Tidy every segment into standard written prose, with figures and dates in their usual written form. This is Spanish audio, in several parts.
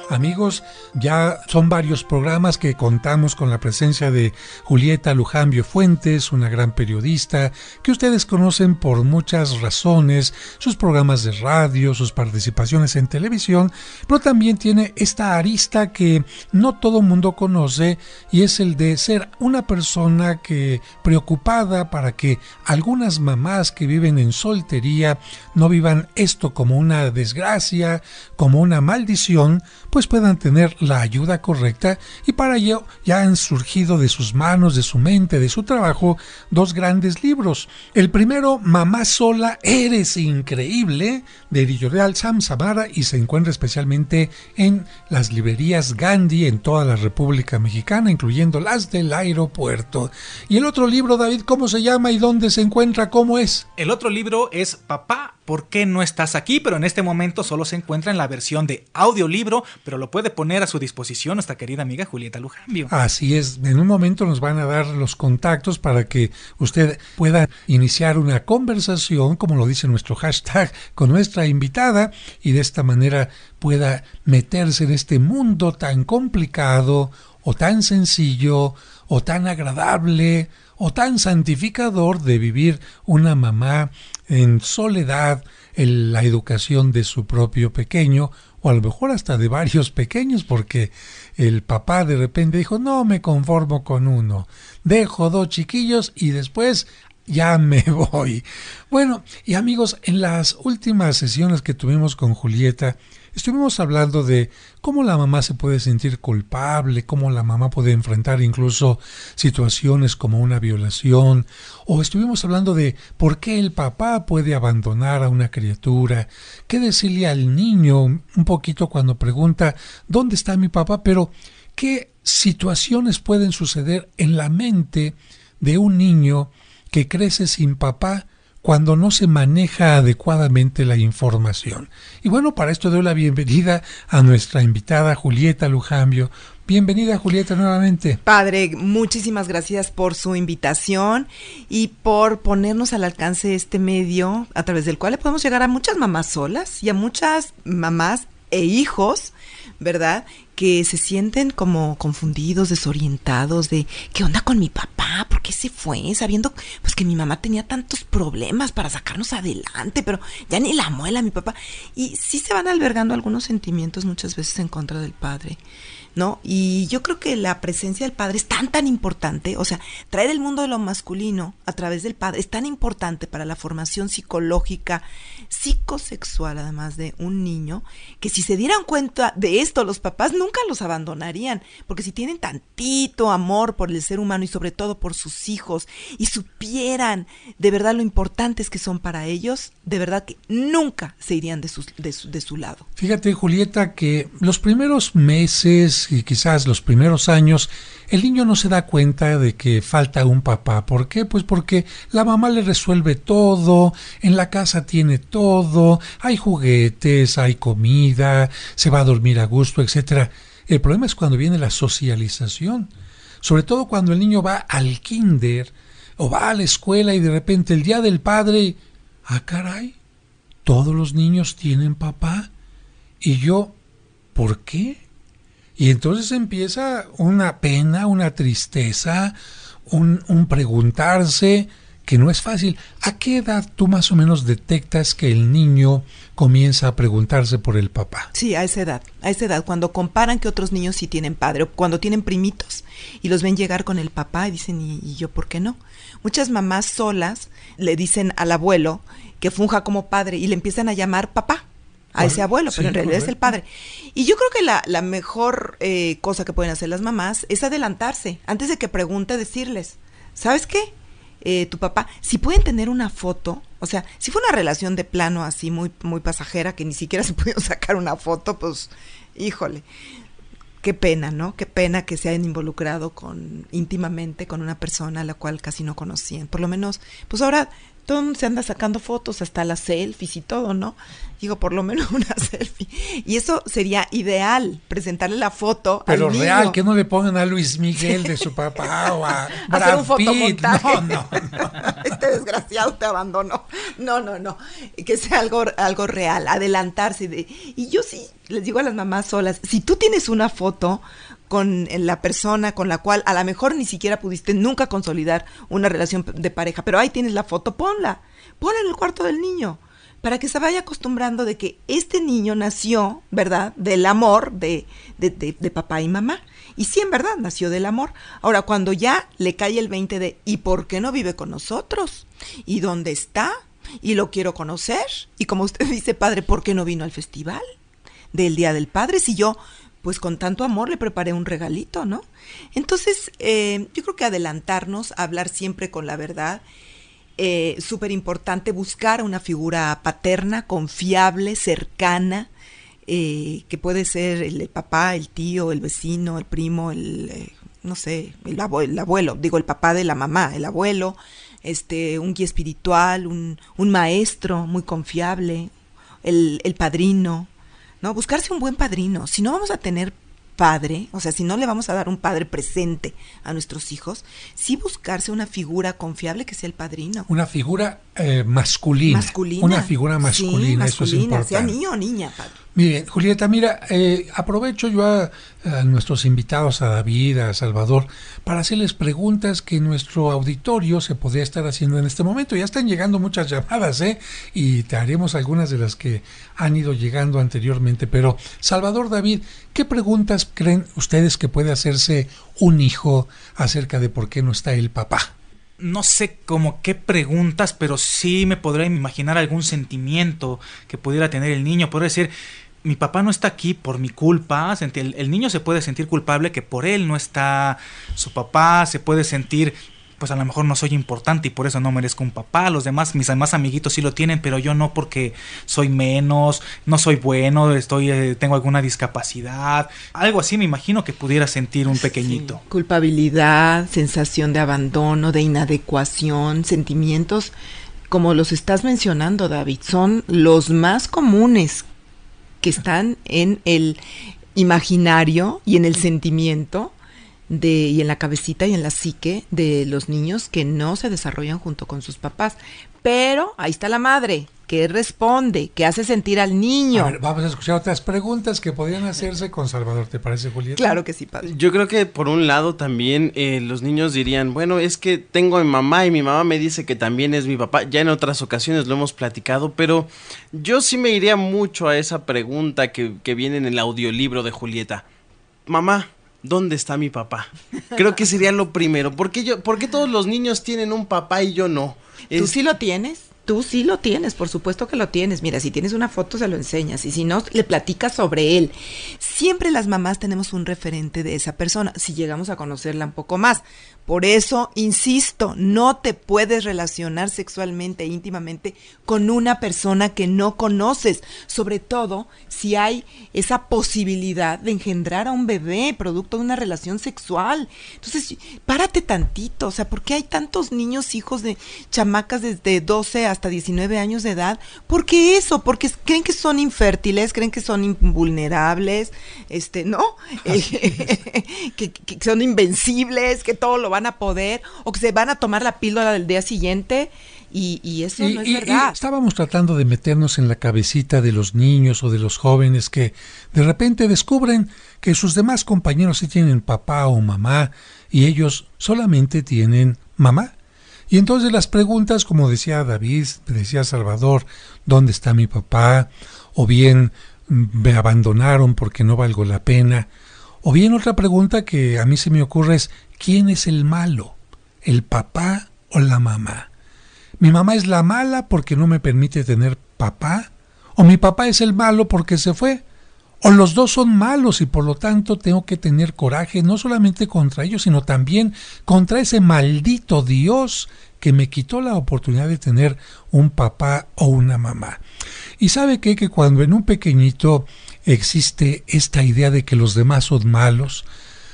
Amigos, ya son varios programas que contamos con la presencia de Julieta Lujambio Fuentes, una gran periodista que ustedes conocen por muchas razones, sus programas de radio, sus participaciones en televisión, pero también tiene esta arista que no todo mundo conoce y es el de ser una persona que preocupada para que algunas mamás que viven en soltería no vivan esto como una desgracia, como una maldición, pues puedan tener la ayuda correcta, y para ello ya han surgido de sus manos, de su mente, de su trabajo, dos grandes libros. El primero, Mamá Sola, Eres Increíble, de Editorial Samsamara, y se encuentra especialmente en las librerías Gandhi en toda la República Mexicana, incluyendo las del aeropuerto. Y el otro libro, David, ¿cómo se llama y dónde se encuentra? ¿Cómo es? El otro libro es Papá, ¿por qué no estás aquí? Pero en este momento solo se encuentra en la versión de audiolibro, pero lo puede poner a su disposición nuestra querida amiga Julieta Lujambio. Así es, en un momento nos van a dar los contactos para que usted pueda iniciar una conversación, como lo dice nuestro hashtag, con nuestra invitada, y de esta manera pueda meterse en este mundo tan complicado, o tan sencillo, o tan agradable, o tan santificador de vivir una mamá en soledad, en la educación de su propio pequeño, o a lo mejor hasta de varios pequeños, porque el papá de repente dijo, no me conformo con uno, dejo 2 chiquillos y después ya me voy. Bueno, y amigos, en las últimas sesiones que tuvimos con Julieta, estuvimos hablando de cómo la mamá se puede sentir culpable, cómo la mamá puede enfrentar incluso situaciones como una violación, o estuvimos hablando de por qué el papá puede abandonar a una criatura, qué decirle al niño un poquito cuando pregunta ¿dónde está mi papá? Pero qué situaciones pueden suceder en la mente de un niño que crece sin papá cuando no se maneja adecuadamente la información. Y bueno, para esto doy la bienvenida a nuestra invitada Julieta Lujambio. Bienvenida, Julieta, nuevamente. Padre, muchísimas gracias por su invitación y por ponernos al alcance este medio a través del cual le podemos llegar a muchas mamás solas y a muchas mamás e hijos, ¿verdad?, que se sienten como confundidos, desorientados de ¿qué onda con mi papá? ¿Por qué se fue? Sabiendo pues que mi mamá tenía tantos problemas para sacarnos adelante, pero ya ni la muela mi papá. Y sí se van albergando algunos sentimientos muchas veces en contra del padre, ¿no? Y yo creo que la presencia del padre es tan importante, o sea, traer el mundo de lo masculino a través del padre es tan importante para la formación psicológica, psicosexual, además de un niño, que si se dieran cuenta de esto, los papás nunca los abandonarían, porque si tienen tantito amor por el ser humano y sobre todo por sus hijos, y supieran de verdad lo importantes que son para ellos, de verdad que nunca se irían de su lado. Fíjate, Julieta, que los primeros meses y quizás los primeros años, el niño no se da cuenta de que falta un papá. ¿Por qué? Pues porque la mamá le resuelve todo, en la casa tiene todo, hay juguetes, hay comida, se va a dormir a gusto, etcétera. El problema es cuando viene la socialización, sobre todo cuando el niño va al kinder o va a la escuela y de repente el día del padre, caray, todos los niños tienen papá y yo, ¿por qué? Y entonces empieza una pena, una tristeza, un preguntarse que no es fácil. ¿A qué edad tú más o menos detectas que el niño comienza a preguntarse por el papá? Sí, a esa edad, cuando comparan que otros niños sí tienen padre, o cuando tienen primitos y los ven llegar con el papá y dicen, ¿y yo por qué no? Muchas mamás solas le dicen al abuelo que funja como padre y le empiezan a llamar papá a ese abuelo, pero en realidad es el padre. Y yo creo que la mejor cosa que pueden hacer las mamás es adelantarse. Antes de que pregunte, decirles, ¿sabes qué? Tu papá, si pueden tener una foto, o sea, si fue una relación de plano así muy, muy pasajera, que ni siquiera se pudieron sacar una foto, pues, híjole, qué pena, ¿no? Qué pena que se hayan involucrado íntimamente con una persona a la cual casi no conocían. Por lo menos, pues ahora todo el mundo se anda sacando fotos, hasta las selfies y todo, ¿no? Digo, por lo menos una selfie. Y eso sería ideal, presentarle la foto pero al niño. real, que no le pongan a Luis Miguel de su papá o a Hacer Brad un fotomontaje. Pitt. No. Este desgraciado te abandonó. No. Que sea algo real, adelantarse. Y yo sí les digo a las mamás solas, si tú tienes una foto con la persona con la cual a lo mejor ni siquiera pudiste nunca consolidar una relación de pareja, pero ahí tienes la foto, ponla en el cuarto del niño, para que se vaya acostumbrando de que este niño nació, ¿verdad?, del amor de papá y mamá. Y sí, en verdad, nació del amor. Ahora, cuando ya le cae el 20 de ¿y por qué no vive con nosotros? ¿Y dónde está? Y lo quiero conocer. Y como usted dice, padre, ¿por qué no vino al festival del Día del Padre? Si yo, pues con tanto amor le preparé un regalito, ¿no? Entonces, yo creo que adelantarnos, hablar siempre con la verdad, súper importante, buscar una figura paterna, confiable, cercana, que puede ser el papá, el tío, el vecino, el primo, no sé, el abuelo, digo, el papá de la mamá, el abuelo, un guía espiritual, un maestro muy confiable, el padrino, ¿no? Buscarse un buen padrino. Si no vamos a tener padre, o sea, si no le vamos a dar un padre presente a nuestros hijos, sí buscarse una figura confiable que sea el padrino. Una figura masculina. Una figura masculina, sí, eso es importante. Sea niño o niña, padre. Miren, Julieta, mira, aprovecho yo a nuestros invitados, a David, a Salvador, para hacerles preguntas que nuestro auditorio se podría estar haciendo en este momento. Ya están llegando muchas llamadas, y te haremos algunas de las que han ido llegando anteriormente. Pero, Salvador, David, ¿qué preguntas creen ustedes que puede hacerse un hijo acerca de por qué no está el papá? No sé como qué preguntas, pero sí me podría imaginar algún sentimiento que pudiera tener el niño. Podría decir, mi papá no está aquí por mi culpa. El niño se puede sentir culpable que por él no está su papá. Se puede sentir, pues a lo mejor no soy importante y por eso no merezco un papá. Los demás, mis demás amiguitos sí lo tienen, pero yo no, porque soy menos, no soy bueno, tengo alguna discapacidad. Algo así me imagino que pudiera sentir un pequeñito. Sí. Culpabilidad, sensación de abandono, de inadecuación, sentimientos como los estás mencionando, David, son los más comunes que están en el imaginario y en el sentimiento y en la cabecita y en la psique de los niños que no se desarrollan junto con sus papás. Pero ahí está la madre, que responde, que hace sentir al niño. A ver, vamos a escuchar otras preguntas que podrían hacerse con Salvador, ¿te parece, Julieta? Claro que sí, padre. Yo creo que por un lado también los niños dirían, bueno, es que tengo a mi mamá y mi mamá me dice que también es mi papá. Ya en otras ocasiones lo hemos platicado, pero yo sí me iría mucho a esa pregunta que viene en el audiolibro de Julieta. Mamá, ¿dónde está mi papá? Creo que sería lo primero. ¿Por qué todos los niños tienen un papá y yo no? ¿Tú sí lo tienes? Tú sí lo tienes, por supuesto que lo tienes. Mira, si tienes una foto se lo enseñas y si no, le platicas sobre él. Siempre las mamás tenemos un referente de esa persona, si llegamos a conocerla un poco más. Por eso, insisto, no te puedes relacionar sexualmente e íntimamente con una persona que no conoces, sobre todo si hay esa posibilidad de engendrar a un bebé producto de una relación sexual. Entonces, párate tantito, o sea, ¿por qué hay tantos niños, hijos de chamacas desde 12 hasta 19 años de edad? ¿Por qué eso? Porque creen que son infértiles, creen que son invulnerables, ¿no? Que son invencibles, que todo lo van a poder, o que se van a tomar la píldora del día siguiente, y eso no es verdad. Estábamos tratando de meternos en la cabecita de los niños o de los jóvenes que de repente descubren que sus demás compañeros sí tienen papá o mamá y ellos solamente tienen mamá. Y entonces las preguntas, como decía David, decía Salvador, ¿dónde está mi papá? O bien, me abandonaron porque no valgo la pena. O bien otra pregunta que a mí se me ocurre es, ¿quién es el malo? ¿El papá o la mamá? ¿Mi mamá es la mala porque no me permite tener papá? ¿O mi papá es el malo porque se fue? ¿O los dos son malos y por lo tanto tengo que tener coraje no solamente contra ellos, sino también contra ese maldito Dios que me quitó la oportunidad de tener un papá o una mamá? Y ¿sabe qué? Que cuando en un pequeñito existe esta idea de que los demás son malos,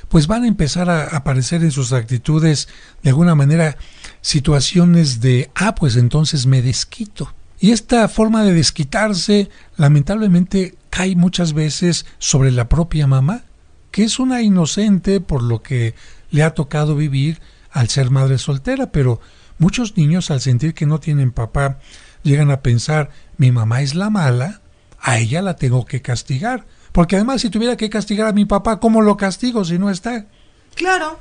pues van a empezar a aparecer en sus actitudes de alguna manera situaciones de, pues entonces me desquito. Y esta forma de desquitarse lamentablemente cae muchas veces sobre la propia mamá, que es una inocente por lo que le ha tocado vivir al ser madre soltera, pero muchos niños al sentir que no tienen papá llegan a pensar, mi mamá es la mala, a ella la tengo que castigar, porque además si tuviera que castigar a mi papá, ¿cómo lo castigo si no está? Claro,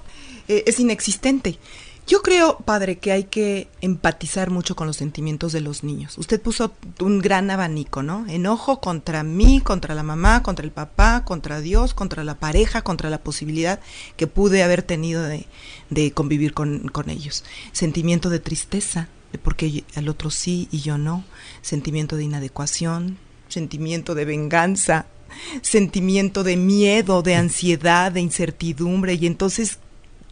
es inexistente. Yo creo, padre, que hay que empatizar mucho con los sentimientos de los niños. Usted puso un gran abanico, ¿no? Enojo contra mí, contra la mamá, contra el papá, contra Dios, contra la pareja, contra la posibilidad que pude haber tenido de convivir con ellos. Sentimiento de tristeza, de por qué al otro sí y yo no. Sentimiento de inadecuación, sentimiento de venganza, sentimiento de miedo, de ansiedad, de incertidumbre. Y entonces,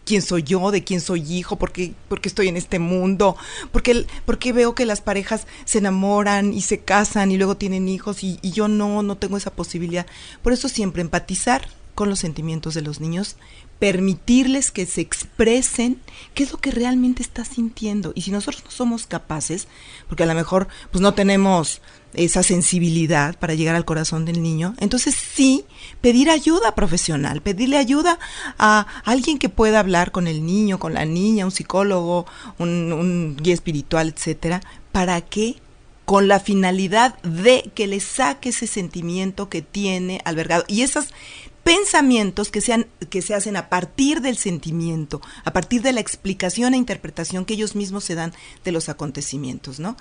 ¿quién soy yo? ¿De quién soy hijo? ¿Por qué estoy en este mundo? ¿Por qué veo que las parejas se enamoran y se casan y luego tienen hijos y yo no tengo esa posibilidad? Por eso siempre empatizar con los sentimientos de los niños, permitirles que se expresen qué es lo que realmente está sintiendo. Y si nosotros no somos capaces, porque a lo mejor pues no tenemos esa sensibilidad para llegar al corazón del niño, entonces sí, pedir ayuda profesional, pedirle ayuda a alguien que pueda hablar con el niño, con la niña, un psicólogo, un guía espiritual, etcétera, para que con la finalidad de que le saque ese sentimiento que tiene albergado y esos pensamientos que se hacen a partir del sentimiento, a partir de la explicación e interpretación que ellos mismos se dan de los acontecimientos, ¿no?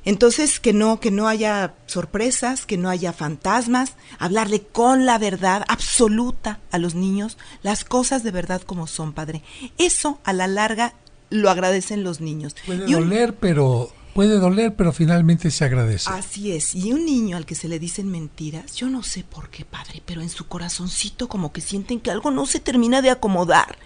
Entonces, que no haya sorpresas, que no haya fantasmas, hablarle con la verdad absoluta a los niños, las cosas de verdad como son, padre. Eso, a la larga, lo agradecen los niños. Puede doler, pero finalmente se agradece. Así es. Y un niño al que se le dicen mentiras, yo no sé por qué, padre, pero en su corazoncito como que sienten que algo no se termina de acomodar.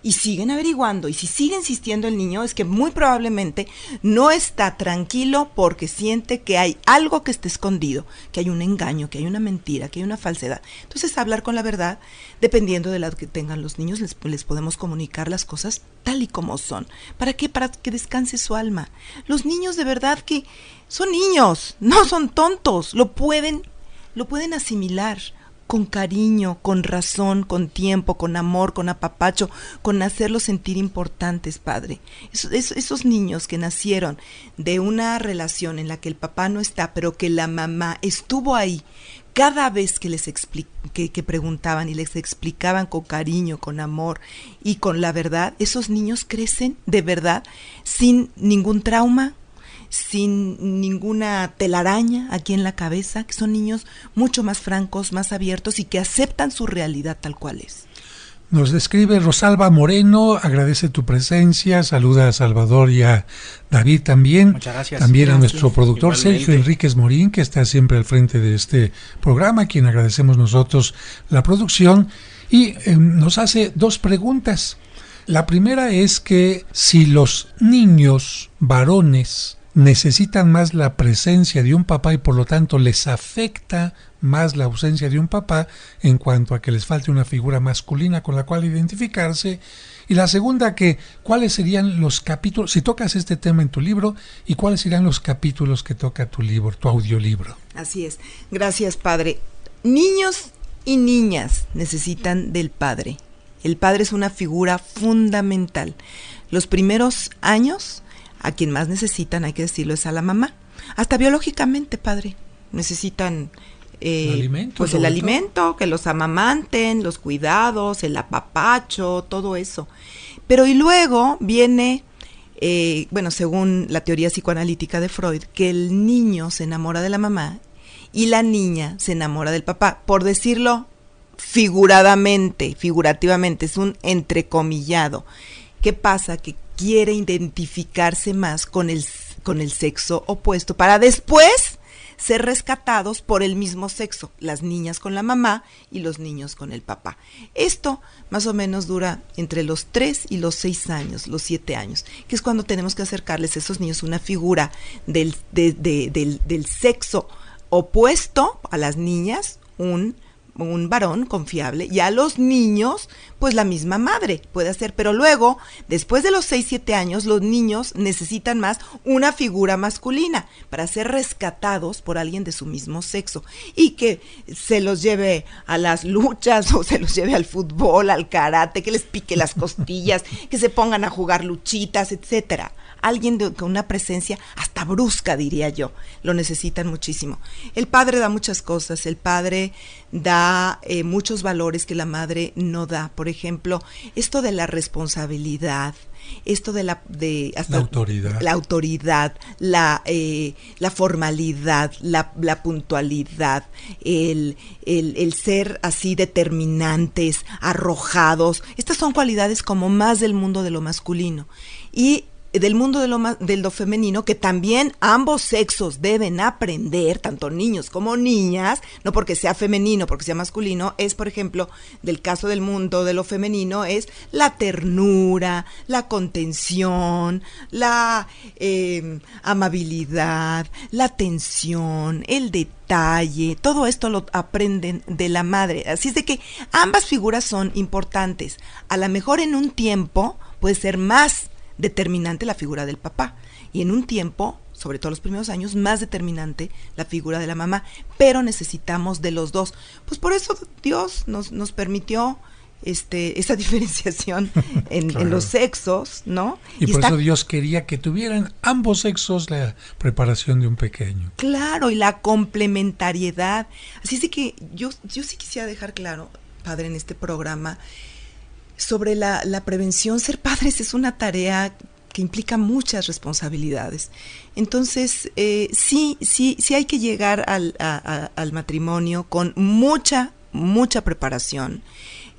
Y siguen averiguando, y si sigue insistiendo el niño, es que muy probablemente no está tranquilo porque siente que hay algo que está escondido, que hay un engaño, que hay una mentira, que hay una falsedad. Entonces, hablar con la verdad, dependiendo de la que tengan los niños, les podemos comunicar las cosas tal y como son. ¿Para qué? Para que descanse su alma. Los niños de verdad que son niños, no son tontos, lo pueden asimilar con cariño, con razón, con tiempo, con amor, con apapacho, con hacerlos sentir importantes, padre. Esos niños que nacieron de una relación en la que el papá no está, pero que la mamá estuvo ahí, cada vez que que preguntaban y les explicaban con cariño, con amor y con la verdad, esos niños crecen de verdad sin ningún trauma, sin ninguna telaraña aquí en la cabeza, que son niños mucho más francos, más abiertos y que aceptan su realidad tal cual es. Nos describe Rosalba Moreno, agradece tu presencia, saluda a Salvador y a David también. Muchas gracias. También Gracias. a nuestro productor Igualmente. Sergio Enríquez Morín, que está siempre al frente de este programa, a quien agradecemos nosotros la producción, y nos hace dos preguntas. La primera es que si los niños varones necesitan más la presencia de un papá y por lo tanto les afecta más la ausencia de un papá en cuanto a que les falte una figura masculina con la cual identificarse. Y la segunda, que cuáles serían los capítulos, si tocas este tema en tu libro, y cuáles serían los capítulos que toca tu libro, tu audiolibro. Así es. Gracias, padre. Niños y niñas necesitan del padre. El padre es una figura fundamental. Los primeros años, a quien más necesitan, hay que decirlo, es a la mamá. Hasta biológicamente, padre, necesitan Alimento, el alimento, que los amamanten, los cuidados, el apapacho, todo eso. Pero y luego viene, según la teoría psicoanalítica de Freud, que el niño se enamora de la mamá y la niña se enamora del papá, por decirlo figurativamente, es un entrecomillado. ¿Qué pasa? Que quiere identificarse más con el sexo opuesto para después ser rescatados por el mismo sexo, las niñas con la mamá y los niños con el papá. Esto más o menos dura entre los 3 y los 6 años, los 7 años, que es cuando tenemos que acercarles a esos niños una figura del sexo opuesto a las niñas, un un varón confiable, y a los niños, pues la misma madre puede hacer, pero luego, después de los 6, 7 años, los niños necesitan más una figura masculina para ser rescatados por alguien de su mismo sexo, y que se los lleve a las luchas, o se los lleve al fútbol, al karate, que les pique las costillas, que se pongan a jugar luchitas, etcétera. Alguien con una presencia hasta brusca, diría yo, lo necesitan muchísimo. El padre da muchas cosas, el padre da muchos valores que la madre no da. Por ejemplo, esto de la responsabilidad, esto de la autoridad, la formalidad, la puntualidad, el ser así determinantes, arrojados. Estas son cualidades como más del mundo de lo masculino. Y del mundo de lo femenino, que también ambos sexos deben aprender, tanto niños como niñas, no porque sea femenino, porque sea masculino, es, por ejemplo, del caso del mundo de lo femenino, es la ternura, la contención, la amabilidad, la atención, el detalle. Todo esto lo aprenden de la madre. Así es de que ambas figuras son importantes. A lo mejor en un tiempo puede ser más determinante la figura del papá, y en un tiempo, sobre todo los primeros años, más determinante la figura de la mamá, pero necesitamos de los dos. Pues por eso Dios nos permitió esa diferenciación en los sexos, ¿no? Y por eso Dios quería que tuvieran ambos sexos la preparación de un pequeño. Claro, y la complementariedad. Así es que yo sí quisiera dejar claro, padre, en este programa, sobre la prevención. Ser padres es una tarea que implica muchas responsabilidades. Entonces, sí hay que llegar al matrimonio con mucha preparación.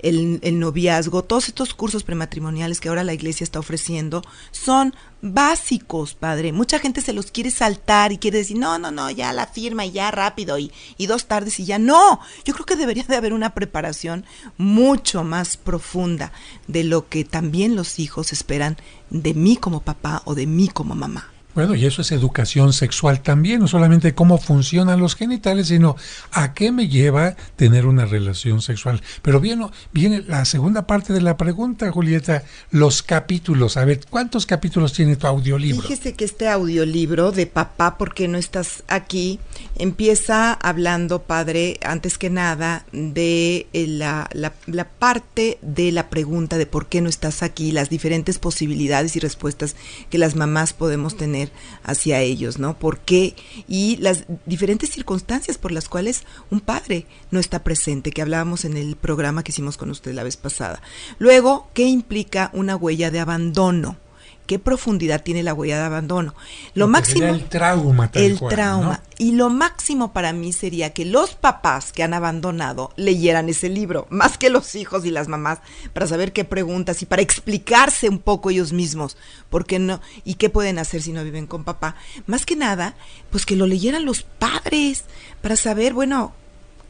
El noviazgo, todos estos cursos prematrimoniales que ahora la iglesia está ofreciendo son básicos, padre. Mucha gente se los quiere saltar y quiere decir, no, ya la firma y ya rápido y 2 tardes y ya. No, yo creo que debería de haber una preparación mucho más profunda de lo que también los hijos esperan de mí como papá o de mí como mamá. Bueno, y eso es educación sexual también, no solamente cómo funcionan los genitales, sino a qué me lleva tener una relación sexual. Pero viene la segunda parte de la pregunta, Julieta, los capítulos. A ver, ¿cuántos capítulos tiene tu audiolibro? Fíjese que este audiolibro de Papá, ¿por qué no estás aquí?, empieza hablando, padre, antes que nada, de la parte de la pregunta de por qué no estás aquí, las diferentes posibilidades y respuestas que las mamás podemos tener hacia ellos, ¿no? ¿Por qué? Y las diferentes circunstancias por las cuales un padre no está presente, que hablábamos en el programa que hicimos con usted la vez pasada. Luego, ¿qué implica una huella de abandono? ¿Qué profundidad tiene la huella de abandono? Lo máximo, el trauma, ¿no? Y lo máximo para mí sería que los papás que han abandonado leyeran ese libro, más que los hijos y las mamás, para saber qué preguntas y para explicarse un poco ellos mismos, por qué no, y qué pueden hacer si no viven con papá. Más que nada, pues que lo leyeran los padres, para saber, bueno,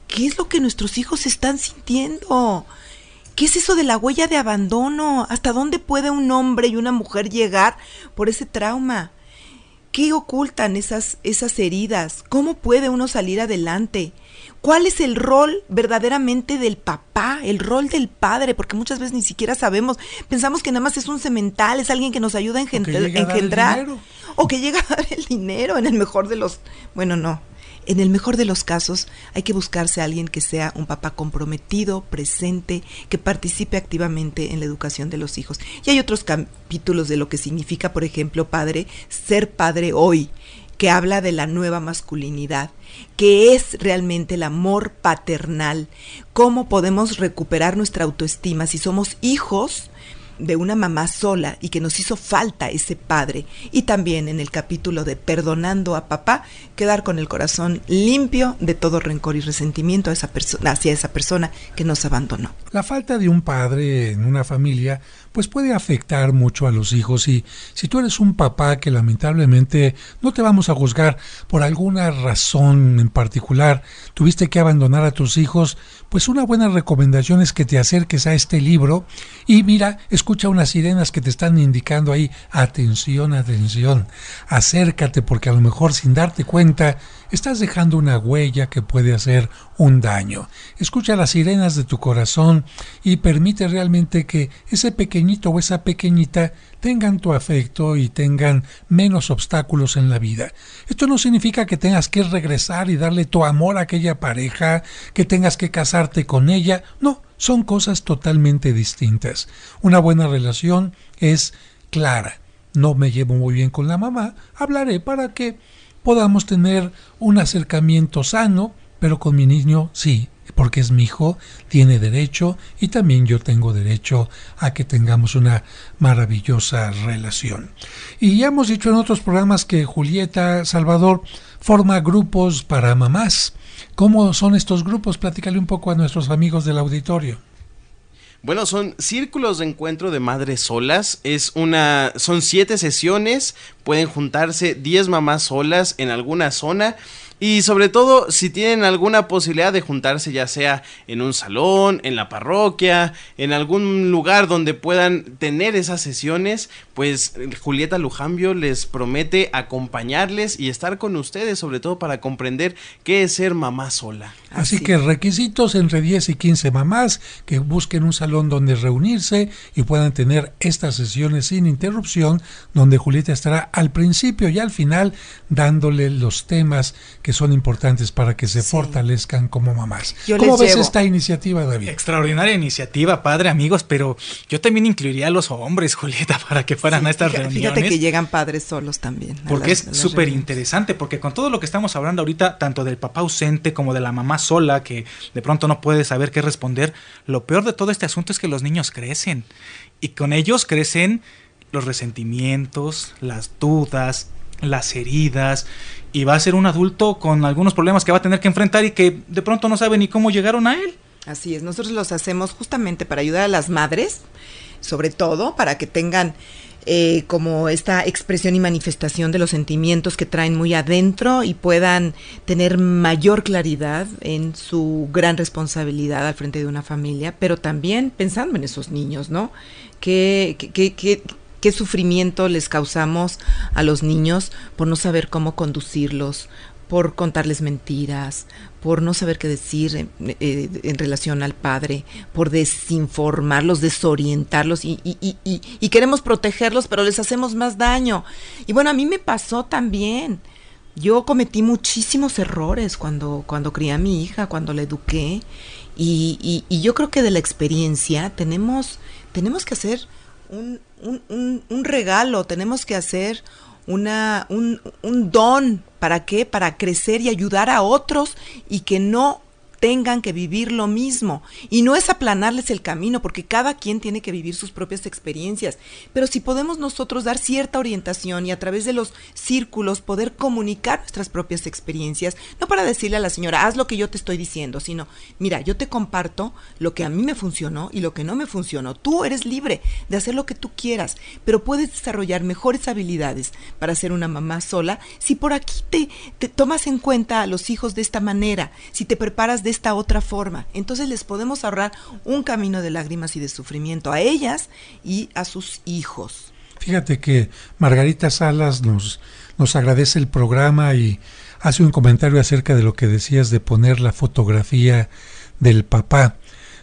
¿qué es lo que nuestros hijos están sintiendo? ¿Qué es eso de la huella de abandono? ¿Hasta dónde puede un hombre y una mujer llegar por ese trauma? ¿Qué ocultan esas heridas? ¿Cómo puede uno salir adelante? ¿Cuál es el rol verdaderamente del papá, el rol del padre? Porque muchas veces ni siquiera sabemos. Pensamos que nada más es un semental, es alguien que nos ayuda a engendrar. O que llega a dar el dinero, en el mejor de los... Bueno, no. En el mejor de los casos, hay que buscarse a alguien que sea un papá comprometido, presente, que participe activamente en la educación de los hijos. Y hay otros capítulos de lo que significa, por ejemplo, padre, ser padre hoy, que habla de la nueva masculinidad, que es realmente el amor paternal, cómo podemos recuperar nuestra autoestima si somos hijos de una mamá sola y que nos hizo falta ese padre. Y también en el capítulo de perdonando a papá, quedar con el corazón limpio de todo rencor y resentimiento hacia esa persona que nos abandonó. La falta de un padre en una familia pues puede afectar mucho a los hijos, y si tú eres un papá que lamentablemente no te vamos a juzgar por alguna razón en particular, tuviste que abandonar a tus hijos, pues una buena recomendación es que te acerques a este libro y mira, escucha unas sirenas que te están indicando ahí, atención, atención, acércate, porque a lo mejor sin darte cuenta estás dejando una huella que puede hacer un daño. Escucha las sirenas de tu corazón y permite realmente que ese pequeñito o esa pequeñita tengan tu afecto y tengan menos obstáculos en la vida. Esto no significa que tengas que regresar y darle tu amor a aquella pareja, que tengas que casarte con ella. No, son cosas totalmente distintas. Una buena relación es clara. No me llevo muy bien con la mamá, hablaré para que podamos tener un acercamiento sano, pero con mi niño sí, porque es mi hijo, tiene derecho y también yo tengo derecho a que tengamos una maravillosa relación. Y ya hemos dicho en otros programas que Julieta Salvador forma grupos para mamás. ¿Cómo son estos grupos? Platícale un poco a nuestros amigos del auditorio. Bueno, son círculos de encuentro de madres solas, son 7 sesiones, pueden juntarse 10 mamás solas en alguna zona. Y sobre todo, si tienen alguna posibilidad de juntarse, ya sea en un salón, en la parroquia, en algún lugar donde puedan tener esas sesiones, pues Julieta Lujambio les promete acompañarles y estar con ustedes, sobre todo para comprender qué es ser mamá sola. Así que requisitos entre 10 y 15 mamás que busquen un salón donde reunirse y puedan tener estas sesiones sin interrupción, donde Julieta estará al principio y al final dándole los temas que son importantes para que se fortalezcan como mamás. ¿Cómo ves esta iniciativa, David? Extraordinaria iniciativa, padre, amigos, pero yo también incluiría a los hombres, Julieta, para que fueran a estas reuniones. Fíjate que llegan padres solos también. Porque es súper interesante, porque con todo lo que estamos hablando ahorita, tanto del papá ausente como de la mamá sola, que de pronto no puede saber qué responder, lo peor de todo este asunto es que los niños crecen, y con ellos crecen los resentimientos, las dudas, las heridas, y va a ser un adulto con algunos problemas que va a tener que enfrentar y que de pronto no sabe ni cómo llegaron a él. Así es, nosotros los hacemos justamente para ayudar a las madres, sobre todo para que tengan como esta expresión y manifestación de los sentimientos que traen muy adentro y puedan tener mayor claridad en su gran responsabilidad al frente de una familia, pero también pensando en esos niños, ¿no? ¿Qué sufrimiento les causamos a los niños por no saber cómo conducirlos, por contarles mentiras, por no saber qué decir en relación al padre, por desinformarlos, desorientarlos y queremos protegerlos, pero les hacemos más daño? Y bueno, a mí me pasó también. Yo cometí muchísimos errores cuando crié a mi hija, cuando la eduqué, y yo creo que de la experiencia tenemos que hacer un regalo, tenemos que hacer un don. ¿Para qué? Para crecer y ayudar a otros y que no tengan que vivir lo mismo. Y no es aplanarles el camino, porque cada quien tiene que vivir sus propias experiencias. Pero si podemos nosotros dar cierta orientación y a través de los círculos poder comunicar nuestras propias experiencias, no para decirle a la señora, haz lo que yo te estoy diciendo, sino, mira, yo te comparto lo que a mí me funcionó y lo que no me funcionó. Tú eres libre de hacer lo que tú quieras, pero puedes desarrollar mejores habilidades para ser una mamá sola si por aquí te tomas en cuenta a los hijos de esta manera, si te preparas de esta otra forma. Entonces les podemos ahorrar un camino de lágrimas y de sufrimiento a ellas y a sus hijos. Fíjate que Margarita Salas nos agradece el programa y hace un comentario acerca de lo que decías de poner la fotografía del papá.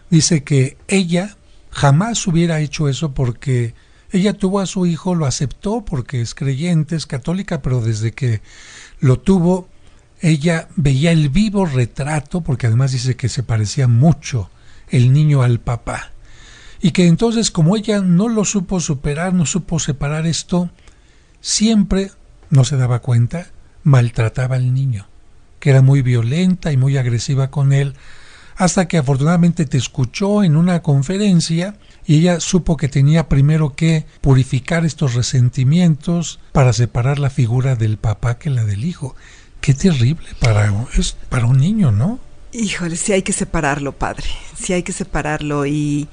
Dice que ella jamás hubiera hecho eso porque ella tuvo a su hijo, lo aceptó porque es creyente, es católica, pero desde que lo tuvo, ella veía el vivo retrato, porque además dice que se parecía mucho el niño al papá. Y que entonces, como ella no lo supo superar, no supo separar esto, siempre, no se daba cuenta, maltrataba al niño, que era muy violenta y muy agresiva con él, hasta que afortunadamente te escuchó en una conferencia y ella supo que tenía primero que purificar estos resentimientos para separar la figura del papá que la del hijo. Qué terrible para un niño, ¿no? Híjole, sí hay que separarlo, padre, sí hay que separarlo y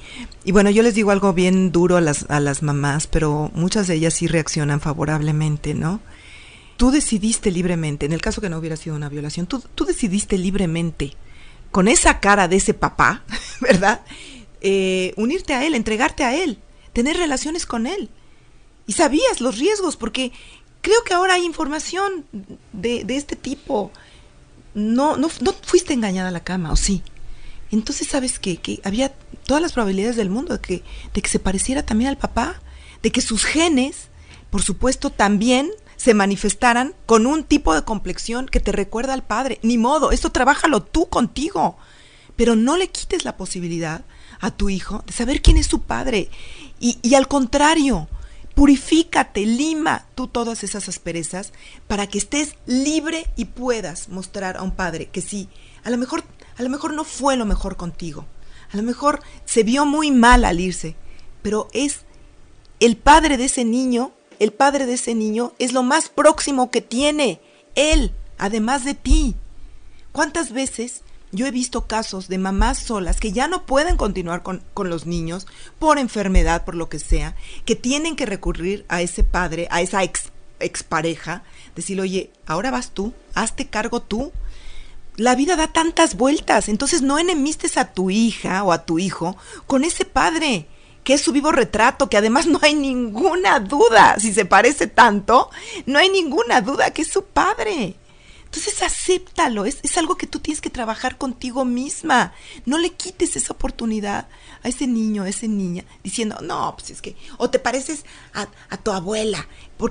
bueno, yo les digo algo bien duro a las mamás, pero muchas de ellas sí reaccionan favorablemente, ¿no? Tú decidiste libremente, en el caso que no hubiera sido una violación, tú decidiste libremente, con esa cara de ese papá, ¿verdad? Unirte a él, entregarte a él. tener relaciones con él. Y sabías los riesgos, porque creo que ahora hay información de este tipo. No fuiste engañada a la cama, ¿o sí? Entonces, ¿sabes qué? Que había todas las probabilidades del mundo de que se pareciera también al papá, de que sus genes, por supuesto, también se manifestaran con un tipo de complexión que te recuerda al padre. Ni modo, esto trabájalo tú contigo, pero no le quites la posibilidad a tu hijo de saber quién es su padre. Y al contrario, purifícate, lima tú todas esas asperezas para que estés libre y puedas mostrar a un padre que sí, a lo mejor no fue lo mejor contigo, a lo mejor se vio muy mal al irse, pero es el padre de ese niño es lo más próximo que tiene él, además de ti. ¿Cuántas veces yo he visto casos de mamás solas que ya no pueden continuar con los niños por enfermedad, por lo que sea, que tienen que recurrir a ese padre, a esa expareja, decirle, oye, ahora vas tú, hazte cargo tú. La vida da tantas vueltas, entonces no enemistes a tu hija o a tu hijo con ese padre, que es su vivo retrato, que además no hay ninguna duda, si se parece tanto, no hay ninguna duda que es su padre. Entonces acéptalo, es algo que tú tienes que trabajar contigo misma. No le quites esa oportunidad a ese niño, a esa niña, diciendo, no, pues es que, o te pareces a tu abuela,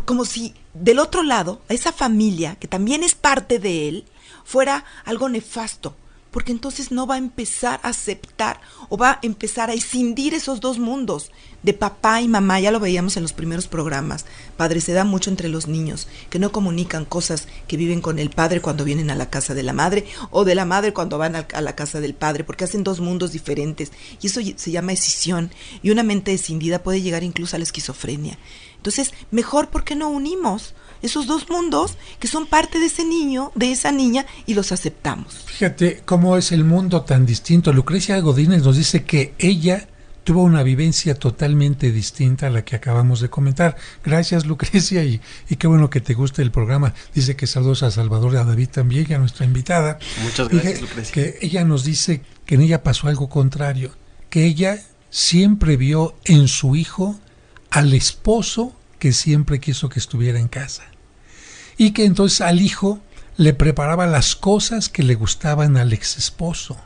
como si del otro lado, a esa familia, que también es parte de él, fuera algo nefasto, porque entonces no va a empezar a aceptar o va a empezar a escindir esos dos mundos de papá y mamá. Ya lo veíamos en los primeros programas. Padre, se da mucho entre los niños que no comunican cosas que viven con el padre cuando vienen a la casa de la madre, o de la madre cuando van a la casa del padre, porque hacen dos mundos diferentes, y eso se llama escisión, y una mente escindida puede llegar incluso a la esquizofrenia. Entonces, mejor, ¿por qué no unimos esos dos mundos que son parte de ese niño, de esa niña, y los aceptamos? Fíjate cómo es el mundo tan distinto. Lucrecia Godínez nos dice que ella tuvo una vivencia totalmente distinta a la que acabamos de comentar. Gracias, Lucrecia, y qué bueno que te guste el programa. Dice que saludos a Salvador y a David también, y a nuestra invitada. Muchas gracias, Lucrecia. Que ella nos dice que en ella pasó algo contrario, que ella siempre vio en su hijo al esposo que siempre quiso que estuviera en casa, y que entonces al hijo le preparaba las cosas que le gustaban al ex esposo,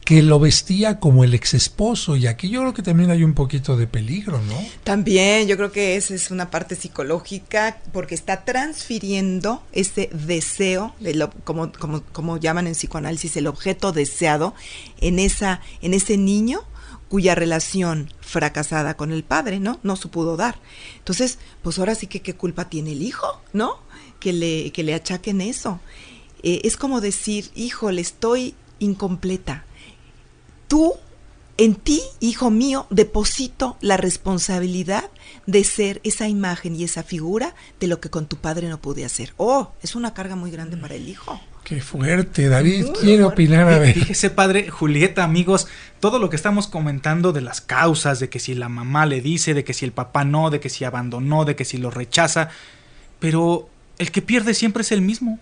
que lo vestía como el ex esposo, y aquí yo creo que también hay un poquito de peligro, ¿no? También yo creo que esa es una parte psicológica, porque está transfiriendo ese deseo, como llaman en psicoanálisis, el objeto deseado, en ese niño cuya relación fracasada con el padre, no se pudo dar. Entonces, pues ahora sí que qué culpa tiene el hijo, ¿no? Que le achaquen eso. Es como decir, híjole, estoy incompleta. En ti, hijo mío, deposito la responsabilidad de ser esa imagen y esa figura de lo que con tu padre no pude hacer. Es una carga muy grande para el hijo. Qué fuerte. David quiere opinar, a ver. Fíjese, padre, Julieta, amigos, todo lo que estamos comentando de las causas, de que si la mamá le dice, de que si el papá no, de que si abandonó, de que si lo rechaza, pero el que pierde siempre es el mismo,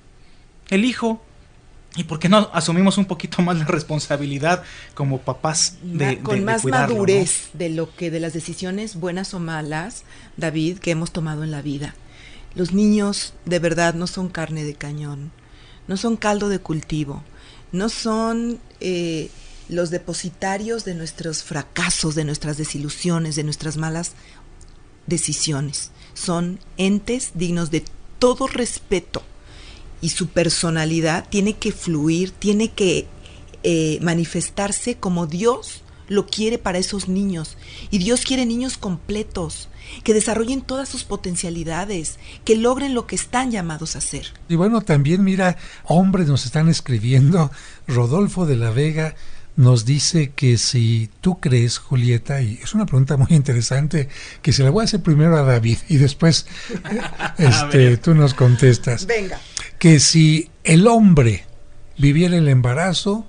el hijo. ¿Y por qué no asumimos un poquito más la responsabilidad como papás con más cuidarlo, madurez, ¿no? de las decisiones buenas o malas, David, que hemos tomado en la vida? Los niños de verdad no son carne de cañón, no son caldo de cultivo, no son los depositarios de nuestros fracasos, de nuestras desilusiones, de nuestras malas decisiones. Son entes dignos de todo respeto, y su personalidad tiene que fluir, tiene que manifestarse como Dios lo quiere para esos niños. Y Dios quiere niños completos, que desarrollen todas sus potencialidades, que logren lo que están llamados a hacer. Y bueno, también mira, hombres nos están escribiendo. Rodolfo de la Vega nos dice que si tú crees, Julieta, y es una pregunta muy interesante, que se la voy a hacer primero a David y después tú nos contestas. Venga. Que si el hombre viviera el embarazo,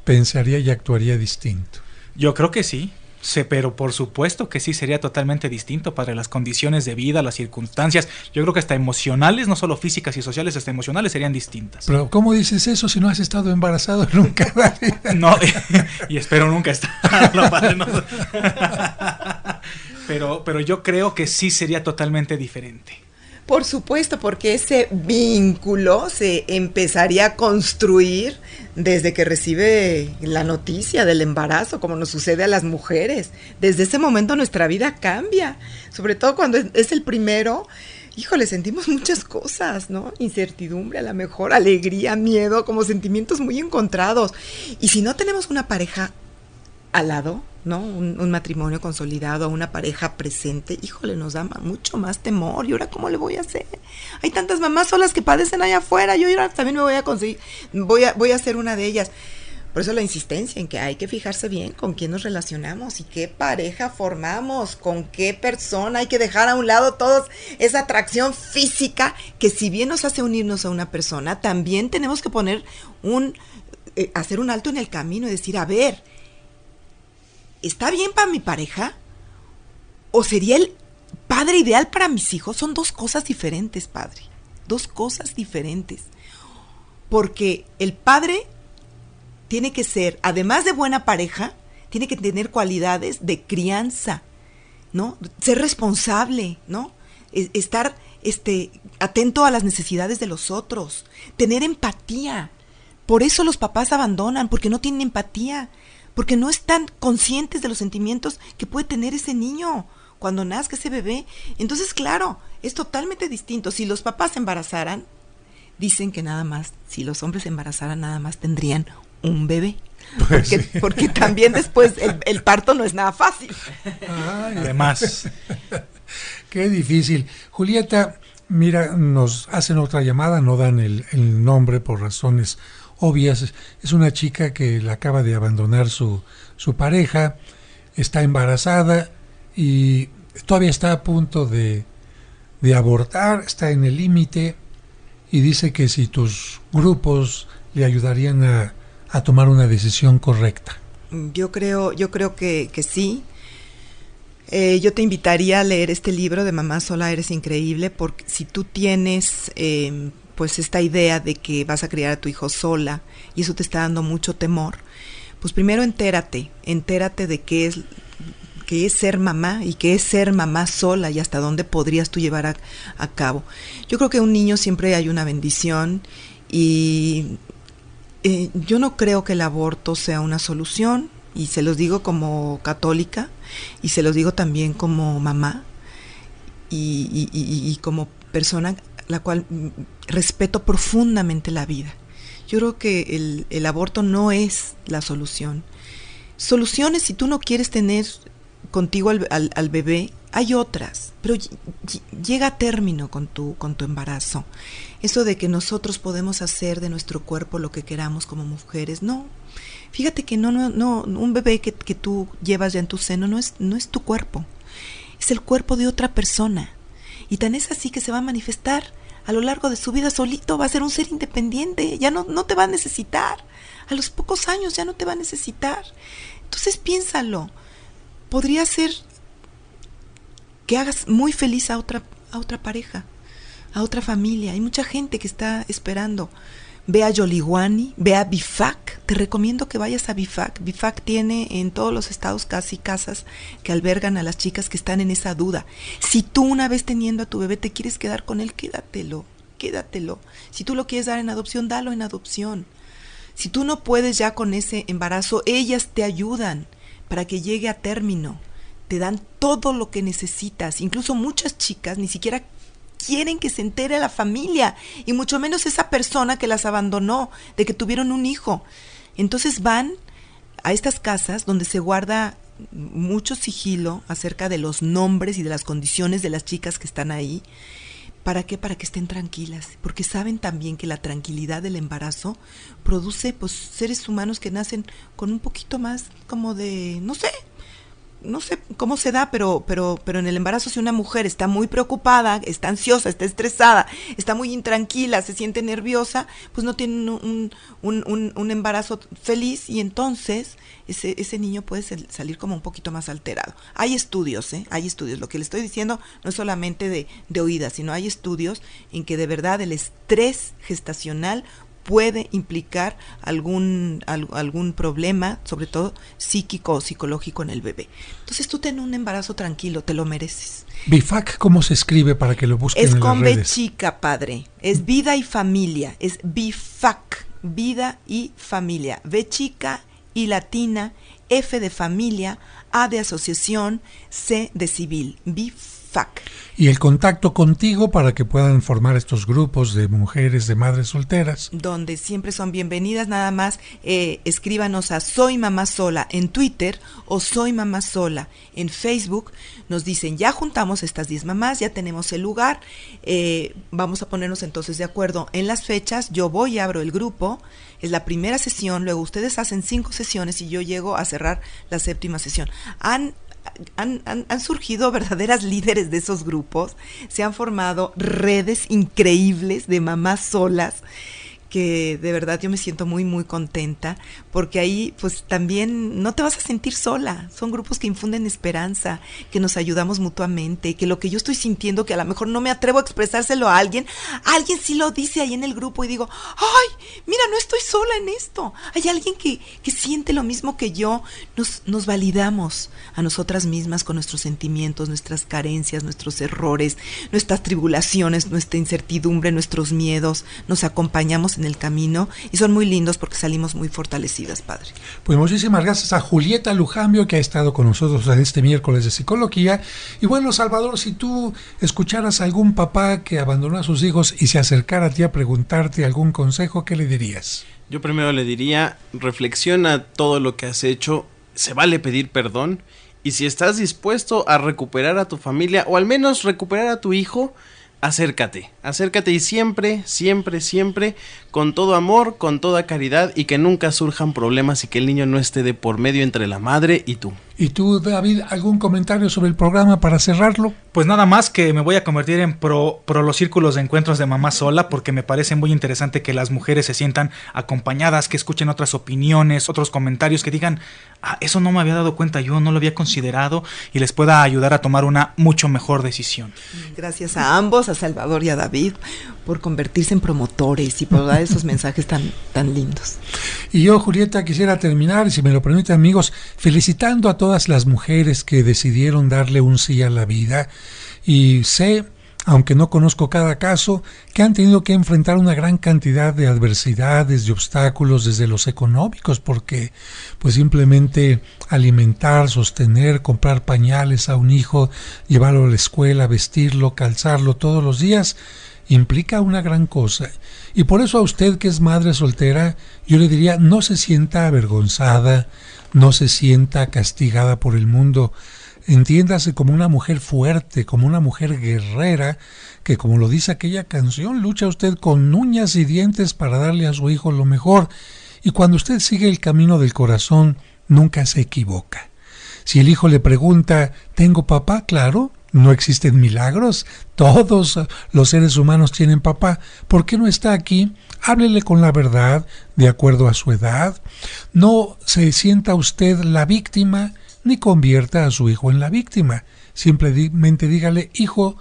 pensaría y actuaría distinto. Yo creo que sí. Sí, pero por supuesto que sí sería totalmente distinto, padre, las condiciones de vida, las circunstancias, yo creo que hasta emocionales, no solo físicas y sociales, hasta emocionales serían distintas. Pero ¿cómo dices eso si no has estado embarazado nunca? No, y espero nunca estarlo, padre, no. Pero yo creo que sí sería totalmente diferente. Por supuesto, porque ese vínculo se empezaría a construir desde que recibe la noticia del embarazo, como nos sucede a las mujeres. Desde ese momento nuestra vida cambia, sobre todo cuando es el primero. Híjole, sentimos muchas cosas, ¿no? Incertidumbre, a lo mejor, alegría, miedo, como sentimientos muy encontrados. Y si no tenemos una pareja al lado, ¿no? Un matrimonio consolidado, una pareja presente, híjole, nos da mucho más temor. ¿Y ahora cómo le voy a hacer? Hay tantas mamás solas que padecen allá afuera. Yo ahora también me voy a conseguir, voy a ser una de ellas. Por eso la insistencia en que hay que fijarse bien con quién nos relacionamos y qué pareja formamos, con qué persona. Hay que dejar a un lado toda esa atracción física que, si bien nos hace unirnos a una persona, también tenemos que poner hacer un alto en el camino y decir, a ver, ¿está bien para mi pareja? ¿O sería el padre ideal para mis hijos? Son dos cosas diferentes, padre. Dos cosas diferentes. Porque el padre tiene que ser, además de buena pareja, tiene que tener cualidades de crianza, ¿no? Ser responsable, ¿no? Estar atento a las necesidades de los otros. Tener empatía. Por eso los papás abandonan, porque no tienen empatía. Porque no están conscientes de los sentimientos que puede tener ese niño cuando nazca ese bebé. Entonces, claro, es totalmente distinto. Si los papás se embarazaran, dicen que nada más, si los hombres se embarazaran, nada más tendrían un bebé. Pues porque también después el parto no es nada fácil. Ay, Además, qué difícil. Julieta, mira, nos hacen otra llamada, no dan el nombre por razones obvias. Es una chica que la acaba de abandonar su pareja, está embarazada y todavía está a punto de abortar, está en el límite, y dice que si tus grupos le ayudarían a tomar una decisión correcta. Yo creo que sí. Yo te invitaría a leer este libro de Mamá Sola Eres Increíble, porque si tú tienes pues esta idea de que vas a criar a tu hijo sola y eso te está dando mucho temor, pues primero entérate de qué es ser mamá y qué es ser mamá sola y hasta dónde podrías tú llevar a cabo. Yo creo que un niño siempre hay una bendición y yo no creo que el aborto sea una solución, y se los digo como católica y se los digo también como mamá y como persona la cual respeto profundamente la vida. Yo creo que el aborto no es la solución. Soluciones, si tú no quieres tener contigo al bebé, hay otras, pero llega a término con tu embarazo. Eso de que nosotros podemos hacer de nuestro cuerpo lo que queramos como mujeres, no. Fíjate que no, un bebé que tú llevas ya en tu seno no es tu cuerpo, es el cuerpo de otra persona. Y tan es así que se va a manifestar a lo largo de su vida solito, va a ser un ser independiente, ya no te va a necesitar. A los pocos años ya no te va a necesitar. Entonces piénsalo, podría ser que hagas muy feliz a otra pareja, a otra familia. Hay mucha gente que está esperando. Ve a Yoliwani, ve a BIFAC. Te recomiendo que vayas a BIFAC. BIFAC tiene en todos los estados casi casas que albergan a las chicas que están en esa duda. Si tú, una vez teniendo a tu bebé, te quieres quedar con él, quédatelo. Si tú lo quieres dar en adopción, dalo en adopción. Si tú no puedes ya con ese embarazo, ellas te ayudan para que llegue a término. Te dan todo lo que necesitas. Incluso muchas chicas ni siquiera quieren que se entere la familia, y mucho menos esa persona que las abandonó, de que tuvieron un hijo. Entonces van a estas casas donde se guarda mucho sigilo acerca de los nombres y de las condiciones de las chicas que están ahí. ¿Para qué? Para que estén tranquilas, porque saben también que la tranquilidad del embarazo produce pues seres humanos que nacen con un poquito más como de, no sé, no sé cómo se da, pero en el embarazo, si una mujer está muy preocupada, está ansiosa, está estresada, está muy intranquila, se siente nerviosa, pues no tiene un embarazo feliz, y entonces ese niño puede salir como un poquito más alterado. Hay estudios, hay estudios. Lo que le estoy diciendo no es solamente de oídas, sino hay estudios en que de verdad el estrés gestacional puede implicar algún problema, sobre todo psíquico o psicológico en el bebé. Entonces tú ten un embarazo tranquilo, te lo mereces. BIFAC, ¿cómo se escribe para que lo busquen en las redes? Es con B chica, padre. Es vida y familia. Es BIFAC, vida y familia. B chica y latina, F de familia, A de asociación, C de civil. BIFAC. Y el contacto contigo para que puedan formar estos grupos de mujeres, de madres solteras. Donde siempre son bienvenidas, nada más escríbanos a Soy Mamá Sola en Twitter o Soy Mamá Sola en Facebook. Nos dicen, ya juntamos estas 10 mamás, ya tenemos el lugar, vamos a ponernos entonces de acuerdo en las fechas. Yo voy y abro el grupo, es la primera sesión, luego ustedes hacen 5 sesiones y yo llego a cerrar la 7ª sesión. Han surgido verdaderas líderes de esos grupos, se han formado redes increíbles de mamás solas, que de verdad yo me siento muy muy contenta, porque ahí pues también no te vas a sentir sola. Son grupos que infunden esperanza, que nos ayudamos mutuamente, que lo que yo estoy sintiendo, que a lo mejor no me atrevo a expresárselo a alguien sí lo dice ahí en el grupo, y digo, ay, mira, no estoy sola en esto, hay alguien que siente lo mismo que yo. Nos validamos a nosotras mismas con nuestros sentimientos, nuestras carencias, nuestros errores, nuestras tribulaciones, nuestra incertidumbre, nuestros miedos, nos acompañamos en el camino, y son muy lindos porque salimos muy fortalecidas, padre. Pues muchísimas gracias a Julieta Lujambio, que ha estado con nosotros en este miércoles de psicología. Y bueno, Salvador, si tú escucharas a algún papá que abandonó a sus hijos y se acercara a ti a preguntarte algún consejo, ¿qué le dirías? Yo primero le diría, reflexiona todo lo que has hecho, se vale pedir perdón, y si estás dispuesto a recuperar a tu familia, o al menos recuperar a tu hijo, acércate y siempre, siempre, siempre con todo amor, con toda caridad, y que nunca surjan problemas y que el niño no esté de por medio entre la madre y tú. ¿Y tú, David, algún comentario sobre el programa para cerrarlo? Pues nada más que me voy a convertir en pro los círculos de encuentros de mamá sola, porque me parece muy interesante que las mujeres se sientan acompañadas, que escuchen otras opiniones, otros comentarios, que digan, eso no me había dado cuenta, yo no lo había considerado, y les pueda ayudar a tomar una mucho mejor decisión. Gracias a ambos, a Salvador y a David, por convertirse en promotores y por dar esos mensajes tan lindos. Y yo, Julieta, quisiera terminar, si me lo permiten, amigos, felicitando a todas las mujeres que decidieron darle un sí a la vida. Y sé, aunque no conozco cada caso, que han tenido que enfrentar una gran cantidad de adversidades, de obstáculos, desde los económicos, porque pues simplemente alimentar, sostener, comprar pañales a un hijo, llevarlo a la escuela, vestirlo, calzarlo todos los días, implica una gran cosa. Y por eso a usted, que es madre soltera, yo le diría, no se sienta avergonzada, no se sienta castigada por el mundo. Entiéndase como una mujer fuerte, como una mujer guerrera, que, como lo dice aquella canción, lucha usted con uñas y dientes para darle a su hijo lo mejor. Y cuando usted sigue el camino del corazón, nunca se equivoca. Si el hijo le pregunta, ¿tengo papá? Claro, no existen milagros, todos los seres humanos tienen papá. ¿Por qué no está aquí? Háblele con la verdad, de acuerdo a su edad. No se sienta usted la víctima, ni convierta a su hijo en la víctima. Simplemente dígale, hijo,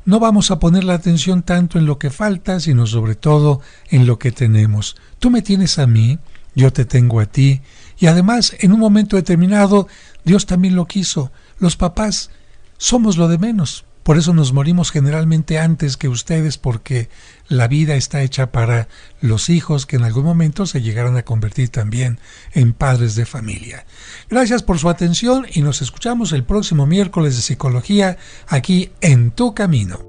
no vamos a poner la atención tanto en lo que falta, sino sobre todo en lo que tenemos. Tú me tienes a mí, yo te tengo a ti, y además, en un momento determinado, Dios también lo quiso. Los papás somos lo de menos. Por eso nos morimos generalmente antes que ustedes, porque la vida está hecha para los hijos que en algún momento se llegarán a convertir también en padres de familia. Gracias por su atención y nos escuchamos el próximo miércoles de Psicología aquí en Tu Camino.